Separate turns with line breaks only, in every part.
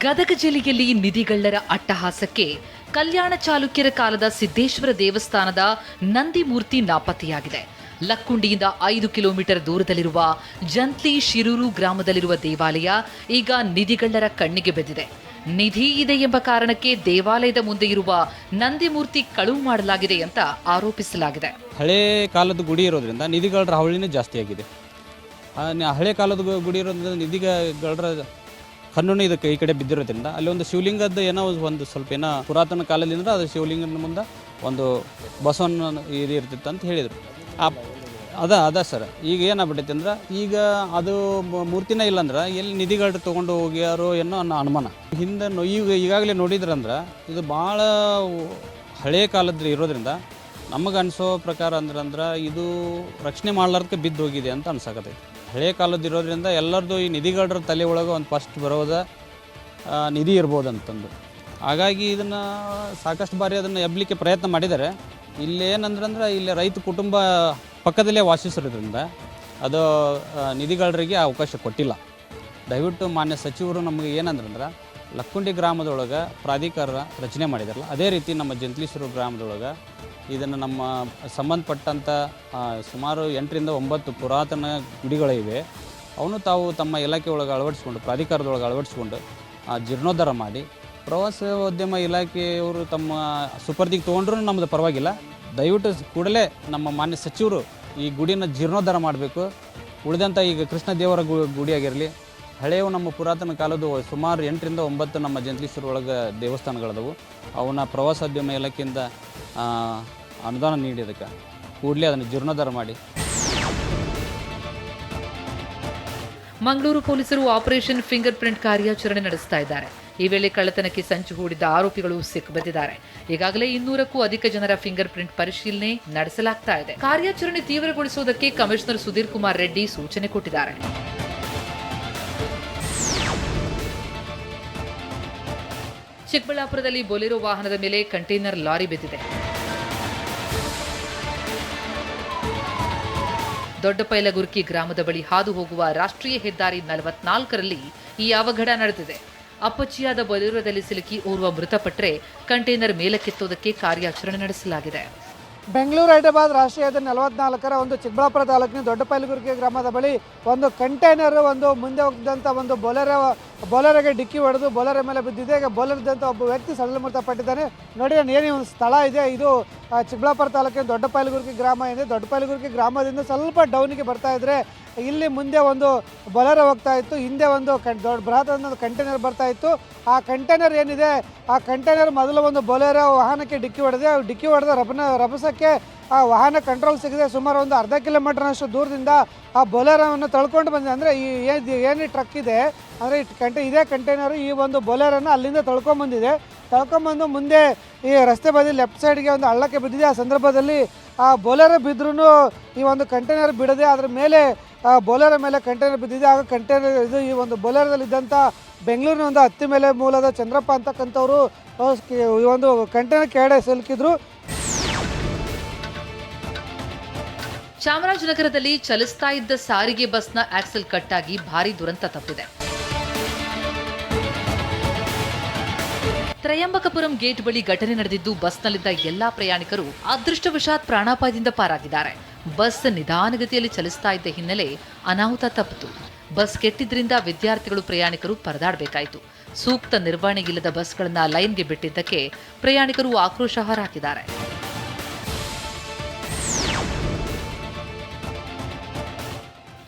ಗದಗ ಜಿಲ್ಲೆಯಲ್ಲಿ ನಿಧಿಗಳ್ಳರ ಅಟ್ಟಹಾಸಕ್ಕೆ ಕಲ್ಯಾಣ ಚಾಲುಕ್ಯರ ಕಾಲದ ಸಿದ್ದೇಶ್ವರ ದೇವಸ್ಥಾನದ ನಂದಿ ಮೂರ್ತಿ ನಾಪತ್ತೆಯಾಗಿದೆ. ಲಕ್ಕುಂಡಿಯಿಂದ 5 ಕಿಲೋಮೀಟರ್ ದೂರದಲ್ಲಿರುವ ಜಂತ್ಲಿ ಶಿರೂರು ಗ್ರಾಮದಲ್ಲಿರುವ ದೇವಾಲಯ ಈಗ ನಿಧಿಗಳ್ಳರ ಕಣ್ಣಿಗೆ ಬಿದ್ದಿದೆ. ನಿಧಿ ಇದೆ ಎಂಬ ಕಾರಣಕ್ಕೆ ದೇವಾಲಯದ ಮುಂದೆ ಇರುವ ನಂದಿ ಮೂರ್ತಿ ಕಳುವು ಮಾಡಲಾಗಿದೆ ಅಂತ ಆರೋಪಿಸಲಾಗಿದೆ.
ಹಳೆ ಕಾಲದ ಗುಡಿ ಇರೋದ್ರಿಂದ ನಿಧಿಗಳ್ಳರ ಹಾವಳಿನೇ ಜಾಸ್ತಿ ಆಗಿದೆ. ಹಳೆ ಕಾಲದ ಗುಡಿ ಇರೋದ್ರಿಂದ ನಿಧಿಗಳ್ಳರ ಕಣ್ಣು ಇದಕ್ಕೆ ಈ ಕಡೆ ಬಿದ್ದಿರೋದ್ರಿಂದ ಅಲ್ಲಿ ಒಂದು ಶಿವಲಿಂಗದ ಏನೋ ಒಂದು ಸ್ವಲ್ಪ ಏನೋ ಪುರಾತನ ಕಾಲದಿಂದ ಅದು ಶಿವಲಿಂಗದ ಮುಂದೆ ಒಂದು ಬಸವನ ಇದು ಇರ್ತಿತ್ತು ಅಂತ ಹೇಳಿದರು. ಅದ ಸರ್. ಈಗ ಏನಾಗ್ಬಿಟ್ಟೈತೆ ಅಂದ್ರೆ ಈಗ ಅದು ಮೂರ್ತಿನೇ ಇಲ್ಲಂದ್ರೆ ಎಲ್ಲಿ ನಿಧಿಗಳ್ಳರು ತೊಗೊಂಡು ಹೋಗ್ಯಾರೋ ಏನೋ ಅನ್ನೋ ಅನುಮಾನ. ಹಿಂದೆ ಈಗಾಗಲೇ ನೋಡಿದ್ರಂದ್ರೆ ಇದು ಭಾಳ ಹಳೆ ಕಾಲದ ಇರೋದ್ರಿಂದ ನಮಗೆ ಅನಿಸೋ ಪ್ರಕಾರ ಅಂದ್ರೆ ಇದು ರಕ್ಷಣೆ ಮಾಡ್ಲಾರ್ದಕ್ಕೆ ಬಿದ್ದು ಹೋಗಿದೆ ಅಂತ ಅನ್ಸಕತ್ತೈತಿ. ಹಳೆ ಕಾಲದ್ದು ಇರೋದ್ರಿಂದ ಎಲ್ಲರದು ಈ ನಿಧಿಗಳ್ಳರ ತಲೆ ಒಳಗೆ ಒಂದು ಫಸ್ಟ್ ಬರೋದ ನಿಧಿ ಇರ್ಬೋದು ಅಂತಂದು. ಹಾಗಾಗಿ ಇದನ್ನು ಸಾಕಷ್ಟು ಬಾರಿ ಅದನ್ನು ಎಬ್ಬಲಿಕ್ಕೆ ಪ್ರಯತ್ನ ಮಾಡಿದ್ದಾರೆ. ಇಲ್ಲಿ ಏನಂದ್ರೆ ಇಲ್ಲಿ ರೈತ ಕುಟುಂಬ ಪಕ್ಕದಲ್ಲೇ ವಾಸಿಸಿರೋದ್ರಿಂದ ಅದು ನಿಧಿಗಳ್ಳರಿಗೆ ಅವಕಾಶ ಕೊಟ್ಟಿಲ್ಲ. ದಯವಿಟ್ಟು ಮಾನ್ಯ ಸಚಿವರು ನಮಗೆ ಏನಂದ್ರೆ ಲಕ್ಕುಂಡಿ ಗ್ರಾಮದೊಳಗೆ ಪ್ರಾಧಿಕಾರ ರಚನೆ ಮಾಡಿದಾರಲ್ಲ, ಅದೇ ರೀತಿ ನಮ್ಮ ಜಂತ್ಲೀಶ್ವರ ಗ್ರಾಮದೊಳಗೆ ಇದನ್ನು ನಮ್ಮ ಸಂಬಂಧಪಟ್ಟಂಥ ಸುಮಾರು 8 ರಿಂದ 9 ಪುರಾತನ ಗುಡಿಗಳಿವೆ. ಅವನು ತಾವು ತಮ್ಮ ಇಲಾಖೆ ಒಳಗೆ ಅಳವಡಿಸ್ಕೊಂಡು ಪ್ರಾಧಿಕಾರದೊಳಗೆ ಅಳವಡಿಸ್ಕೊಂಡು ಜೀರ್ಣೋದ್ಧಾರ ಮಾಡಿ ಪ್ರವಾಸೋದ್ಯಮ ಇಲಾಖೆಯವರು ತಮ್ಮ ಸುಪರ್ದಿಗೆ ತೊಗೊಂಡ್ರೂ ನಮ್ಮದು ಪರವಾಗಿಲ್ಲ. ದಯವಿಟ್ಟು ಕೂಡಲೇ ನಮ್ಮ ಮಾನ್ಯ ಸಚಿವರು ಈ ಗುಡಿನ ಜೀರ್ಣೋದ್ಧಾರ ಮಾಡಬೇಕು. ಉಳಿದಂಥ ಈಗ ಕೃಷ್ಣ ದೇವರ ಗುಡಿ ಆಗಿರಲಿ, ಹಳೆಯವು ನಮ್ಮ ಪುರಾತನ ಕಾಲದ್ದು ಸುಮಾರು 8 ರಿಂದ 9 ನಮ್ಮ ಜಂತ್ಲೀಶ್ವರ ಒಳಗೆ ದೇವಸ್ಥಾನಗಳದವು. ಅವನ್ನ ಪ್ರವಾಸೋದ್ಯಮ ಇಲಾಖೆಯಿಂದ ಅನುದಾನ ನೀಡಿದಕ್ಕೆ ಕೂಡಲೇ ಅದನ್ನು ಜೀರ್ಣೋದ್ಧಾರ ಮಾಡಿ.
ಮಂಗಳೂರು ಪೊಲೀಸರು ಆಪರೇಷನ್ ಫಿಂಗರ್ ಪ್ರಿಂಟ್ ಕಾರ್ಯಾಚರಣೆ ನಡೆಸ್ತಾ ಇದ್ದಾರೆ. ಈ ವೇಳೆ ಕಳ್ಳತನಕ್ಕೆ ಸಂಚು ಹೂಡಿದ್ದ ಆರೋಪಿಗಳು ಸಿಕ್ಕಿಬಿದ್ದಿದ್ದಾರೆ. ಈಗಾಗಲೇ 200ಕ್ಕೂ ಅಧಿಕ ಜನರ ಫಿಂಗರ್ ಪ್ರಿಂಟ್ ಪರಿಶೀಲನೆ ನಡೆಸಲಾಗ್ತಾ ಇದೆ. ಕಾರ್ಯಾಚರಣೆ ತೀವ್ರಗೊಳಿಸುವುದಕ್ಕೆ ಕಮಿಷನರ್ ಸುಧೀರ್ ಕುಮಾರ್ ರೆಡ್ಡಿ ಸೂಚನೆ ಕೊಟ್ಟಿದ್ದಾರೆ. ಚಿಕ್ಕಬಳ್ಳಾಪುರದಲ್ಲಿ ಬೊಲೆರೋ ವಾಹನದ ಮೇಲೆ ಕಂಟೈನರ್ ಲಾರಿ ಬಿದ್ದಿದೆ. ದೊಡ್ಡಪೈಲಗುರ್ಕಿ ಗ್ರಾಮದ ಬಳಿ ಹಾದು ಹೋಗುವ ರಾಷ್ಟ್ರೀಯ ಹೆದ್ದಾರಿ 44ರಲ್ಲಿ ಈ ಅವಘಡ ನಡೆದಿದೆ. ಅಪ್ಪಚ್ಚಿಯಾದ ಬೊಲೆರೋದಲ್ಲಿ ಸಿಲುಕಿ ಓರ್ವ ಮೃತಪಟ್ಟರೆ ಕಂಟೈನರ್ ಮೇಲಕ್ಕೆತ್ತುವುದಕ್ಕೆ ಕಾರ್ಯಾಚರಣೆ ನಡೆಸಲಾಗಿದೆ.
ಬೆಂಗಳೂರು ಹೈದರಾಬಾದ್ ರಾಷ್ಟ್ರೀಯ ಹೆದ್ದಾರಿ 44ರ ಒಂದು ಚಿಕ್ಕಬಳ್ಳಾಪುರ ತಾಲೂಕಿನ ದೊಡ್ಡಪೈಲಗುರ್ಕಿ ಗ್ರಾಮದ ಬಳಿ ಒಂದು ಕಂಟೈನರ್ ಒಂದು ಮುಂದೆ ಹೋಗಿದ್ದಂಥ ಒಂದು ಬೊಲೆರೋಗೆ ಡಿಕ್ಕಿ ಹೊಡೆದು ಬೊಲೆರೋ ಮೇಲೆ ಬಿದ್ದಿದೆ. ಈಗ ಬೊಲೆರೋದಂಥ ಒಬ್ಬ ವ್ಯಕ್ತಿ ಸಡಲ ಮೃತಪಟ್ಟಿದ್ದಾನೆ. ನೋಡಿ ಏನೇ ಒಂದು ಸ್ಥಳ ಇದೆ, ಇದು ಚಿಕ್ಕಬಳ್ಳಾಪುರ ತಾಲೂಕಿನ ದೊಡ್ಡಪೈಲಗುರ್ಕಿ ಗ್ರಾಮ ಇದೆ. ದೊಡ್ಡಪೈಲಗುರ್ಕಿ ಗ್ರಾಮದಿಂದ ಸ್ವಲ್ಪ ಡೌನಿಗೆ ಬರ್ತಾ ಇದ್ರೆ ಇಲ್ಲಿ ಮುಂದೆ ಒಂದು ಬೊಲೆರೋ ಹೋಗ್ತಾ ಇತ್ತು, ಹಿಂದೆ ಒಂದು ಬೃಹತ್ ಒಂದು ಕಂಟೈನರ್ ಬರ್ತಾ ಇತ್ತು. ಆ ಕಂಟೈನರ್ ಏನಿದೆ, ಆ ಕಂಟೈನರ್ ಮೊದಲು ಒಂದು ಬೊಲೆರೋ ವಾಹನಕ್ಕೆ ಡಿಕ್ಕಿ ಹೊಡೆದ ರಭಸಕ್ಕೆ ಆ ವಾಹನ ಕಂಟ್ರೋಲ್ ಸಿಗದೆ ಸುಮಾರು ಒಂದು ಅರ್ಧ ಕಿಲೋಮೀಟರ್ನಷ್ಟು ದೂರದಿಂದ ಆ ಬೊಲೆರೋವನ್ನು ತಳ್ಕೊಂಡು ಬಂದಿದೆ. ಅಂದರೆ ಏನು ಟ್ರಕ್ ಇದೆ ಅಂದರೆ ಇದೇ ಕಂಟೈನರು ಈ ಒಂದು ಬೊಲೆರೋನ ಅಲ್ಲಿಂದ ತಳ್ಕೊಂಬಂದು ಮುಂದೆ ಈ ರಸ್ತೆ ಬದಿ ಲೆಫ್ಟ್ ಸೈಡ್ಗೆ ಒಂದು ಹಳ್ಳಕ್ಕೆ ಬಿದ್ದಿದೆ. ಆ ಸಂದರ್ಭದಲ್ಲಿ ಆ ಬೊಲೆರೋ ಬಿದ್ದರೂ ಈ ಒಂದು ಕಂಟೈನರ್ ಬಿಡದೆ ಅದರ ಮೇಲೆ ಬೊಲೆರೋ ಮೇಲೆ ಕಂಟೈನರ್ ಬಿದ್ದಿದೆ. ಆಗ ಕಂಟೈನರ್ ಇದು ಈ ಒಂದು ಬೊಲೆರೋದಲ್ಲಿದ್ದಂಥ ಬೆಂಗಳೂರಿನ ಒಂದು ಹತ್ತಿ ಮೇಲೆ ಮೂಲದ ಚಂದ್ರಪ್ಪ ಅಂತಕ್ಕಂಥವ್ರು ಈ ಒಂದು ಕಂಟೈನರ್ ಕೆಳಗಡೆ ಸಿಲುಕಿದ್ರು.
ಚಾಮರಾಜನಗರದಲ್ಲಿ ಚಲಿಸ್ತಾ ಇದ್ದ ಸಾರಿಗೆ ಬಸ್ನ ಆಕ್ಸೆಲ್ ಕಟ್ಟಾಗಿ ಭಾರೀ ದುರಂತ ತಪ್ಪಿದೆ. ತ್ರಯಂಬಕಪುರಂ ಗೇಟ್ ಬಳಿ ಘಟನೆ ನಡೆದಿದ್ದು ಬಸ್ನಲ್ಲಿದ್ದ ಎಲ್ಲಾ ಪ್ರಯಾಣಿಕರು ಅದೃಷ್ಟವಶಾತ್ ಪ್ರಾಣಾಪಾಯದಿಂದ ಪಾರಾಗಿದ್ದಾರೆ. ಬಸ್ ನಿಧಾನಗತಿಯಲ್ಲಿ ಚಲಿಸ್ತಾ ಇದ್ದ ಹಿನ್ನೆಲೆ ಅನಾಹುತ ತಪ್ಪಿತು. ಬಸ್ ಕೆಟ್ಟಿದ್ರಿಂದ ವಿದ್ಯಾರ್ಥಿಗಳು ಪ್ರಯಾಣಿಕರು ಪರದಾಡಬೇಕಾಯಿತು. ಸೂಕ್ತ ನಿರ್ವಹಣೆಗಿಲ್ಲದ ಬಸ್ಗಳನ್ನು ಲೈನ್ಗೆ ಬಿಟ್ಟಿದ್ದಕ್ಕೆ ಪ್ರಯಾಣಿಕರು ಆಕ್ರೋಶ ಹೊರಹಾಕಿದ್ದಾರೆ.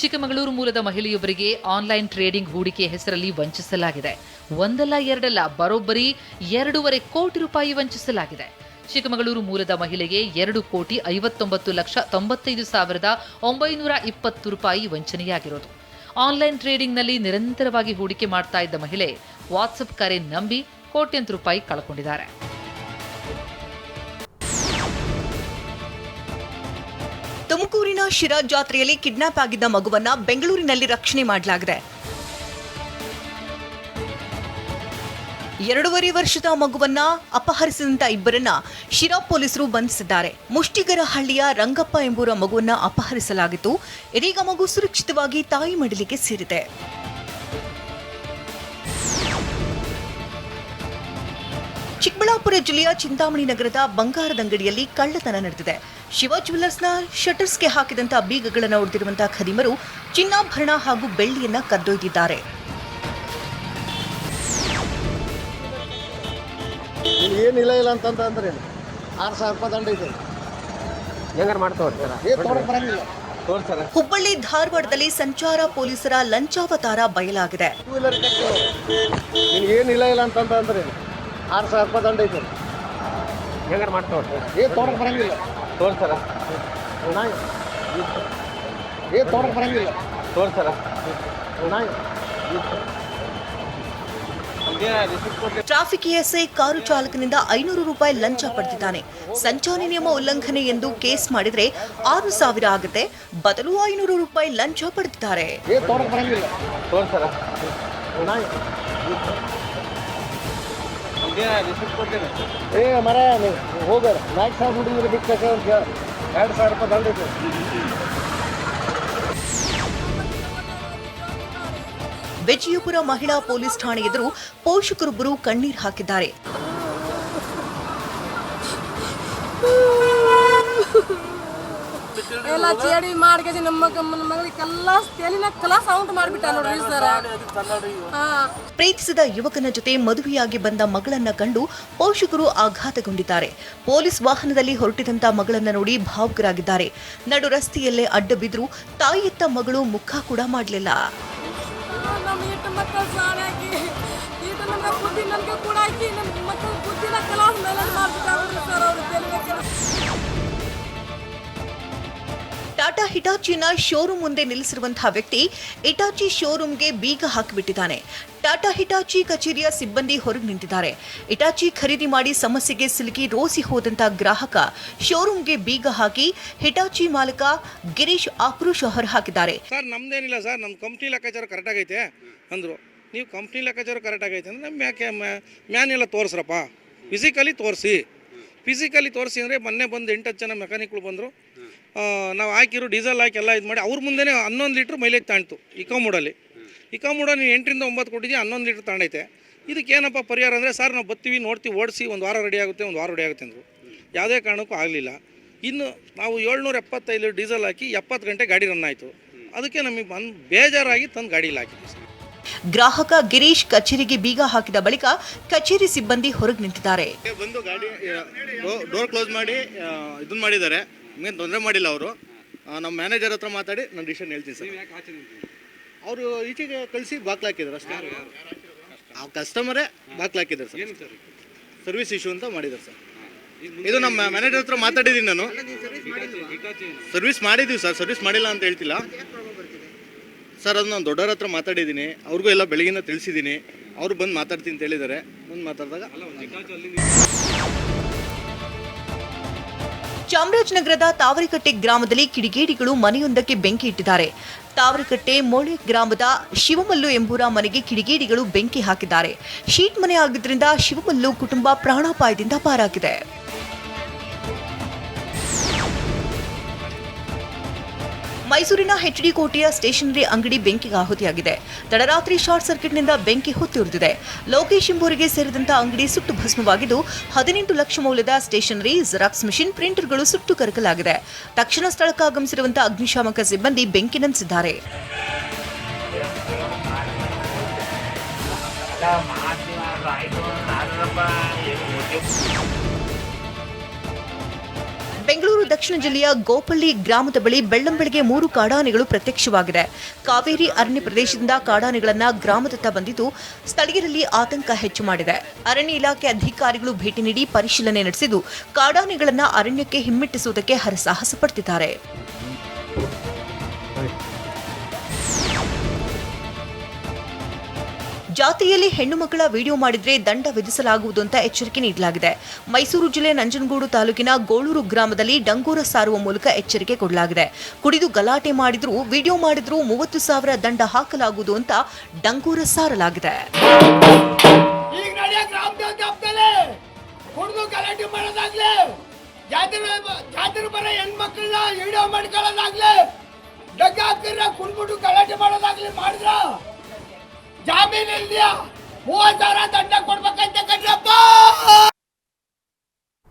ಚಿಕ್ಕಮಗಳೂರು ಮೂಲದ ಮಹಿಳೆಯೊಬ್ಬರಿಗೆ ಆನ್ಲೈನ್ ಟ್ರೇಡಿಂಗ್ ಹೂಡಿಕೆ ಹೆಸರಲ್ಲಿ ವಂಚಿಸಲಾಗಿದೆ. ಒಂದಲ್ಲ ಎರಡಲ್ಲ ಬರೋಬ್ಬರಿ 2.5 ಕೋಟಿ ರೂಪಾಯಿ ವಂಚಿಸಲಾಗಿದೆ. ಚಿಕ್ಕಮಗಳೂರು ಮೂಲದ ಮಹಿಳೆಗೆ 2,59,95,920 ರೂಪಾಯಿ ವಂಚನೆಯಾಗಿರೋದು. ಆನ್ಲೈನ್ ಟ್ರೇಡಿಂಗ್ನಲ್ಲಿ ನಿರಂತರವಾಗಿ ಹೂಡಿಕೆ ಮಾಡ್ತಾ ಇದ್ದ ಮಹಿಳೆ ವಾಟ್ಸಪ್ ಕರೆ ನಂಬಿ ಕೋಟ್ಯಂತರ ರೂಪಾಯಿ ಕಳ್ಕೊಂಡಿದ್ದಾರೆ.
ತುಮಕೂರಿನ ಶಿರಾ ಜಾತ್ರೆಯಲ್ಲಿ ಕಿಡ್ನಾಪ್ ಆಗಿದ್ದ ಮಗುವನ್ನ ಬೆಂಗಳೂರಿನಲ್ಲಿ ರಕ್ಷಣೆ ಮಾಡಲಾಗಿದೆ. 2.5 ವರ್ಷದ ಮಗುವನ್ನ ಅಪಹರಿಸಿದಂತ ಇಬ್ಬರನ್ನ ಶಿರಾ ಪೊಲೀಸರು ಬಂಧಿಸಿದ್ದಾರೆ. ಮುಷ್ಟಿಗರಹಳ್ಳಿಯ ರಂಗಪ್ಪ ಎಂಬುವರ ಮಗುವನ್ನ ಅಪಹರಿಸಲಾಗಿತ್ತು. ಇದೀಗ ಮಗು ಸುರಕ್ಷಿತವಾಗಿ ತಾಯಿ ಮಡಿಲಿಗೆ ಸೇರಿದೆ. ಚಿಕ್ಕಬಳ್ಳಾಪುರ ಜಿಲ್ಲೆಯ ಚಿಂತಾಮಣಿ ನಗರದ ಬಂಗಾರದ ಅಂಗಡಿಯಲ್ಲಿ ಕಳ್ಳತನ ನಡೆದಿದೆ. ಶಿವ ಜ್ಯುವೆಲ್ಲರ್ಸ್ನ ಶಟರ್ಸ್ಗೆ ಹಾಕಿದಂತಹ ಬೀಗಗಳನ್ನು ಹೊಡೆದಿರುವಂತಹ ಖದೀಮರು ಚಿನ್ನಾಭರಣ ಹಾಗೂ ಬೆಳ್ಳಿಯನ್ನ ಕದ್ದೊಯ್ದಿದ್ದಾರೆ.
ಏನಿಲ್ಲ ಇಲ್ಲ ಅಂತಂದ್ರೆ 6,000 ರೂಪಾಯಿ ದಂಡ ಇದೆ. ಹೆಂಗಾರು ಮಾಡ್ತವ್ರಿ
ಹುಬ್ಬಳ್ಳಿ ಧಾರವಾಡದಲ್ಲಿ ಸಂಚಾರ ಪೊಲೀಸರ ಲಂಚಾವತಾರ ಬಯಲಾಗಿದೆ.
ಏನಿಲ್ಲ ಇಲ್ಲ ಅಂತಂದ್ರೆ 6,000 ರೂಪಾಯಿ ದಂಡ ಇದೆ. ಹೆಂಗಾರು ಮಾಡ್ತವ್ರಿ ತೋರಕ್ ಬರಂಗಿಲ್ಲ ತೋರ್ಸರ ತೋರಕ್ ಬರಂಗಿಲ್ಲ ತೋರ್ಸರ
ಟ್ರಾಫಿಕ್ ಎಸ್ಐ ಕಾರು ಚಾಲಕನಿಂದ 500 ರೂಪಾಯಿ ಲಂಚ ಪಡೆದಿದ್ದಾನೆ. ಸಂಚಾರಿ ನಿಯಮ ಉಲ್ಲಂಘನೆ ಎಂದು ಕೇಸ್ ಮಾಡಿದ್ರೆ 6,000 ಆಗುತ್ತೆ, ಬದಲು 500 ರೂಪಾಯಿ ಲಂಚ ಪಡೆದಿದ್ದಾರೆ.
ಮರ ಹೋಗ 4,000 ಹುಡುಗರು ಬಿಟ್ಟು 2,000 ರೂಪಾಯಿ ದಂಡ ಇದೆ.
ವಿಜಯಪುರ ಮಹಿಳಾ ಪೊಲೀಸ್ ಠಾಣೆ ಎದುರು ಪೋಷಕರೊಬ್ಬರು ಕಣ್ಣೀರು ಹಾಕಿದ್ದಾರೆ.
ಎಲ್ಲ ಚೇಡಿ ಮಾಡ್ಕೇಸಿ ನಮ್ಮ ಮಗಳಿಗೆಲ್ಲ ತಲೆನ ಕಲಾ ಸೌಂಡ್ ಮಾಡಿಬಿಟ್ಟ ನೋಡ್ರಿ ಸರ್.
ಪ್ರೀತಿಸಿದ ಯುವಕನ ಜೊತೆ ಮದುವೆಯಾಗಿ ಬಂದ ಮಗಳನ್ನ ಕಂಡು ಪೋಷಕರು ಆಘಾತಗೊಂಡಿದ್ದಾರೆ. ಪೊಲೀಸ್ ವಾಹನದಲ್ಲಿ ಹೊರಟಿದಂತ ಮಗಳನ್ನ ನೋಡಿ ಭಾವುಕರಾಗಿದ್ದಾರೆ. ನಡು ರಸ್ತೆಯಲ್ಲೇ ಅಡ್ಡ ಬಿದ್ರು ತಾಯಿಯತ್ತ ಮಗಳು ಮುಖ ಕೂಡ ಮಾಡಲಿಲ್ಲ.
ನಮ್ಮ ಇಟ್ಟು ಮಕ್ಕಳು ಸಾಣಾಗಿ ಇದು ನಮ್ಮ ಬುದ್ಧಿ ನಮಗೆ ಕೂಡ ಹಾಕಿ ನಮ್ಮ ಮಕ್ಕಳ ಬುದ್ಧಿನ ಕಲಾಸ್ ಮೇಲೆ ಮಾಡ್ಬಿಟ್ಟಾವ್ರಿ ಸರ್ ಅವರು ತಲೆಗೆ ಕೆಲಸ.
ಟಾಟಾ ಹಿಟಾಚಿನ ಶೋರೂಮ್ ಮುಂದೆ ನಿಲ್ಲಿಸಿರುವಂತಹ ವ್ಯಕ್ತಿ ಹಿಟಾಚಿ ಶೋರೂಮ್ಗೆ ಬೀಗ ಹಾಕಿಬಿಟ್ಟಿದ್ದಾನೆ. ಟಾಟಾ ಹಿಟಾಚಿ ಕಚೇರಿಯ ಸಿಬ್ಬಂದಿ ಹೊರಗೆ ನಿಂತಿದ್ದಾರೆ. ಹಿಟಾಚಿ ಖರೀದಿ ಮಾಡಿ ಸಮಸ್ಯೆಗೆ ಸಿಲುಕಿ ರೋಸಿ ಹೋದಂತಹ ಗ್ರಾಹಕ ಶೋರೂಮ್ಗೆ ಬೀಗ ಹಾಕಿ ಹಿಟಾಚಿ ಮಾಲಕ ಗಿರೀಶ್ ಆಕ್ರೋಶ ಹೊರಹಾಕಿದ್ದಾರೆ.
ಸರ್ ನಮ್ದೇನಿಲ್ಲ ಸರ್, ನಮ್ಮ ಕಂಪ್ನಿ ಲೆಕ್ಕಾಚಾರ ಕರೆಕ್ಟ್ ಆಗೈತೆ ಅಂದರು. ನೀವು ಕಂಪ್ನಿ ಲೆಕ್ಕಾಚಾರ ಕರೆಕ್ಟ್ ಆಗೈತೆ ಅಂದರೆ ನಮ್ಮ ಮ್ಯಾನ್ ಎಲ್ಲ ತೋರಿಸ್ರಪ್ಪ, ಫಿಸಿಕಲಿ ತೋರಿಸಿ ಅಂದರೆ ಮೊನ್ನೆ ಬಂದು 8-10 ಜನ ಮೆಕ್ಯಾನಿಕ್ಗಳು ಬಂದರು. ನಾವು ಹಾಕಿರೋ ಡೀಸೆಲ್ ಹಾಕಿ ಎಲ್ಲ ಇದು ಮಾಡಿ ಅವ್ರ ಮುಂದೆ 11 ಲೀಟ್ರ್ ಮೈಲೇಜ್ ತಾಣ್ತು. ಇಕೋ ಮೂಡಲ್ಲಿ ನೀವು 8ರಿಂದ 9 ಕೊಟ್ಟಿದ್ದೀವಿ, 11 ಲೀಟ್ರ್ ತಾಂಡೈತೆ. ಇದಕ್ಕೇನಪ್ಪ ಪರಿಹಾರ ಅಂದರೆ ಸರ್ ನಾವು ಬರ್ತೀವಿ, ನೋಡ್ತೀವಿ, ಓಡಿಸಿ 1 ವಾರ ರೆಡಿ ಆಗುತ್ತೆ ಅಂದರು. ಯಾವುದೇ ಕಾರಣಕ್ಕೂ ಆಗಲಿಲ್ಲ. ಇನ್ನು ನಾವು 775 ಡೀಸೆಲ್ ಹಾಕಿ 70 ಗಂಟೆ ಗಾಡಿ ರನ್ ಆಯಿತು. ಅದಕ್ಕೆ ನಮಗೆ ಬೇಜಾರಾಗಿ ತಂದು ಗಾಡೀಲಿ ಹಾಕಿದ್ವಿ ಸರ್.
ಗ್ರಾಹಕ ಗಿರೀಶ್ ಕಚೇರಿಗೆ ಬೀಗ ಹಾಕಿದ ಬಳಿಕ ಕಚೇರಿ ಸಿಬ್ಬಂದಿ ಹೊರಗೆ ನಿಂತಿದ್ದಾರೆ.
ಬಂದು ಗಾಡಿ ಡೋರ್ ಕ್ಲೋಸ್ ಮಾಡಿ ಇದನ್ನ ಮಾಡಿದ್ದಾರೆ. ಇನ್ನೇನು ತೊಂದರೆ ಮಾಡಿಲ್ಲ ಅವರು. ನಮ್ಮ ಮ್ಯಾನೇಜರ್ ಹತ್ರ ಮಾತಾಡಿ ನಾನು ಡಿಸಿಷನ್ ಹೇಳ್ತೀನಿ ಸರ್. ಅವರು ಈಚೆಗೆ ಕಳಿಸಿ ಬಾಕ್ಲಾಕಿದ್ದಾರೆ ಅಷ್ಟೇ. ಆ ಕಸ್ಟಮರೇ ಬಾಕ್ಲಾಕಿದ್ದಾರೆ ಸರ್. ಸರ್ವಿಸ್ ಇಶ್ಯೂ ಅಂತ ಮಾಡಿದ್ದಾರೆ ಸರ್. ಇದು ನಮ್ಮ ಮ್ಯಾನೇಜರ್ ಹತ್ರ ಮಾತಾಡಿದ್ದೀನಿ ನಾನು. ಸರ್ವಿಸ್ ಮಾಡಿದ್ದೀವಿ ಸರ್, ಸರ್ವಿಸ್ ಮಾಡಿಲ್ಲ ಅಂತ ಹೇಳ್ತಿಲ್ಲ ಸರ್. ಅದು ನಾನು ದೊಡ್ಡವ್ರ ಹತ್ರ ಮಾತಾಡಿದ್ದೀನಿ, ಅವ್ರಿಗೂ ಎಲ್ಲ ಬೆಳಗಿನ ತಿಳಿಸಿದ್ದೀನಿ. ಅವರು ಬಂದು ಮಾತಾಡ್ತೀನಿ ಅಂತ ಹೇಳಿದ್ದಾರೆ. ಬಂದು ಮಾತಾಡಿದಾಗ
ಚಾಮರಾಜನಗರದ ತಾವರೆಕಟ್ಟೆ ಗ್ರಾಮದಲ್ಲಿ ಕಿಡಿಗೇಡಿಗಳು ಮನೆಯೊಂದಕ್ಕೆ ಬೆಂಕಿ ಇಟ್ಟಿದ್ದಾರೆ. ತಾವರೆಕಟ್ಟೆ ಮೊಳೆ ಗ್ರಾಮದ ಶಿವಮಲ್ಲು ಎಂಬುವರ ಮನೆಗೆ ಕಿಡಿಗೇಡಿಗಳು ಬೆಂಕಿ ಹಾಕಿದ್ದಾರೆ. ಶೀಟ್ ಮನೆ ಆಗಿದ್ದರಿಂದ ಶಿವಮಲ್ಲು ಕುಟುಂಬ ಪ್ರಾಣಾಪಾಯದಿಂದ ಪಾರಾಗಿದೆ. ಮೈಸೂರಿನ ಎಚ್ಡಿ ಕೋಟೆಯ ಸ್ಟೇಷನರಿ ಅಂಗಡಿ ಬೆಂಕಿಗೆ ಆಹುತಿಯಾಗಿದೆ. ತಡರಾತ್ರಿ ಶಾರ್ಟ್ ಸರ್ಕ್ಯೂಟ್ನಿಂದ ಬೆಂಕಿ ಹೊತ್ತಿಯುರಿದಿದೆ. ಲೋಕೇಶ್ ಎಂಬುವರಿಗೆ ಸೇರಿದಂತ ಅಂಗಡಿ ಸುಟ್ಟು ಭಸ್ಮವಾಗಿದ್ದು 18 ಲಕ್ಷ ಮೌಲ್ಯದ ಸ್ಟೇಷನರಿ, ಜೆರಾಕ್ಸ್ ಮಿಷಿನ್, ಪ್ರಿಂಟರ್ಗಳು ಸುಟ್ಟು ಕರಕಲಾಗಿದೆ. ತಕ್ಷಣ ಸ್ಥಳಕ್ಕೆ ಆಗಮಿಸಿರುವಂತಹ ಅಗ್ನಿಶಾಮಕ ಸಿಬ್ಬಂದಿ ಬೆಂಕಿ ನಂದಿಸಿದ್ದಾರೆ. ಬೆಂಗಳೂರು ದಕ್ಷಿಣ ಜಿಲ್ಲೆಯ ಗೋಪಳ್ಳಿ ಗ್ರಾಮದ ಬಳಿ ಬೆಳ್ಳಂಬೆಳಗ್ಗೆ 3 ಕಾಡಾನೆಗಳು ಪ್ರತ್ಯಕ್ಷವಾಗಿದೆ. ಕಾವೇರಿ ಅರಣ್ಯ ಪ್ರದೇಶದಿಂದ ಕಾಡಾನೆಗಳನ್ನ ಗ್ರಾಮದತ್ತ ಬಂದಿದ್ದು ಸ್ಥಳೀಯರಲ್ಲಿ ಆತಂಕ ಹೆಚ್ಚು ಮಾಡಿದೆ. ಅರಣ್ಯ ಇಲಾಖೆ ಅಧಿಕಾರಿಗಳು ಭೇಟಿ ನೀಡಿ ಪರಿಶೀಲನೆ ನಡೆಸಿದ್ದು ಕಾಡಾನೆಗಳನ್ನ ಅರಣ್ಯಕ್ಕೆ ಹಿಮ್ಮೆಟ್ಟಿಸುವುದಕ್ಕೆ ಹರಸಾಹಸ ಪಡುತ್ತಿದ್ದಾರೆ. ಜಾತ್ರೆಯಲ್ಲಿ ಹೆಣ್ಣು ಮಕ್ಕಳ ವಿಡಿಯೋ ಮಾಡಿದ್ರೆ ದಂಡ ವಿಧಿಸಲಾಗುವುದು ಅಂತ ಎಚ್ಚರಿಕೆ ನೀಡಲಾಗಿದೆ. ಮೈಸೂರು ಜಿಲ್ಲೆ ನಂಜನಗೂಡು ತಾಲೂಕಿನ ಗೋಳೂರು ಗ್ರಾಮದಲ್ಲಿ ಡಂಗೂರ ಸಾರುವ ಮೂಲಕ ಎಚ್ಚರಿಕೆ ಕೊಡಲಾಗಿದೆ. ಕುಡಿದು ಗಲಾಟೆ ಮಾಡಿದ್ರೂ ವಿಡಿಯೋ ಮಾಡಿದ್ರೂ 30,000 ದಂಡ ಹಾಕಲಾಗುವುದು ಅಂತ ಡಂಗೂರ ಸಾರಲಾಗಿದೆ.
ಜಾಮೀನು 30,000 ದಂಡ ಕೊಡ್ಬೇಕಂತ ಕಟ್ರಪ್ಪ.